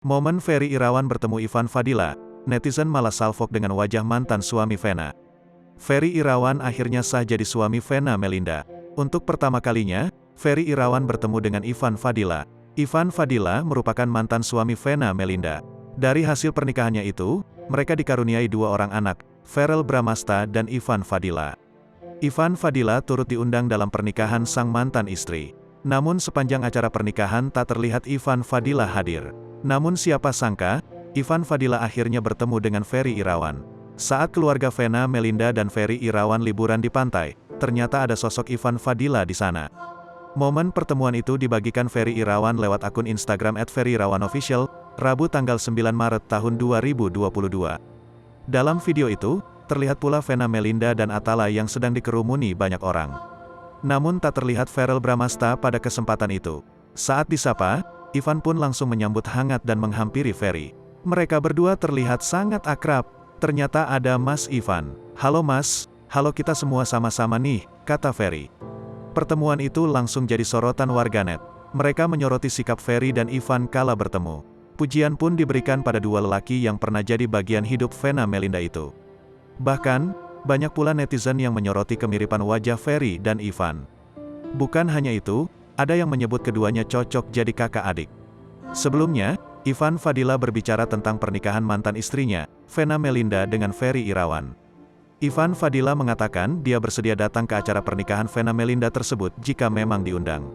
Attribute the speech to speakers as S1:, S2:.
S1: Momen Ferry Irawan bertemu Ivan Fadila, netizen malah salfok dengan wajah mantan suami Vena. Ferry Irawan akhirnya sah jadi suami Vena Melinda. Untuk pertama kalinya, Ferry Irawan bertemu dengan Ivan Fadila. Ivan Fadila merupakan mantan suami Vena Melinda. Dari hasil pernikahannya itu, mereka dikaruniai dua orang anak, Verrell Bramasta dan Ivan Fadila. Ivan Fadila turut diundang dalam pernikahan sang mantan istri. Namun sepanjang acara pernikahan tak terlihat Ivan Fadila hadir. Namun siapa sangka, Ivan Fadila akhirnya bertemu dengan Ferry Irawan. Saat keluarga Vena Melinda dan Ferry Irawan liburan di pantai, ternyata ada sosok Ivan Fadila di sana. Momen pertemuan itu dibagikan Ferry Irawan lewat akun Instagram @ferryirawanofficial, Rabu tanggal 9 Maret tahun 2022. Dalam video itu, terlihat pula Vena Melinda dan Atalay yang sedang dikerumuni banyak orang. Namun tak terlihat Verrell Bramasta pada kesempatan itu. Saat disapa, Ivan pun langsung menyambut hangat dan menghampiri Ferry. Mereka berdua terlihat sangat akrab. Ternyata ada Mas Ivan. "Halo Mas, halo kita semua sama-sama nih," kata Ferry. Pertemuan itu langsung jadi sorotan warganet. Mereka menyoroti sikap Ferry dan Ivan kala bertemu. Pujian pun diberikan pada dua lelaki yang pernah jadi bagian hidup Vena Melinda itu. Bahkan, banyak pula netizen yang menyoroti kemiripan wajah Ferry dan Ivan. Bukan hanya itu, ada yang menyebut keduanya cocok jadi kakak adik. Sebelumnya, Ivan Fadila berbicara tentang pernikahan mantan istrinya, Vena Melinda dengan Ferry Irawan. Ivan Fadila mengatakan dia bersedia datang ke acara pernikahan Vena Melinda tersebut jika memang diundang.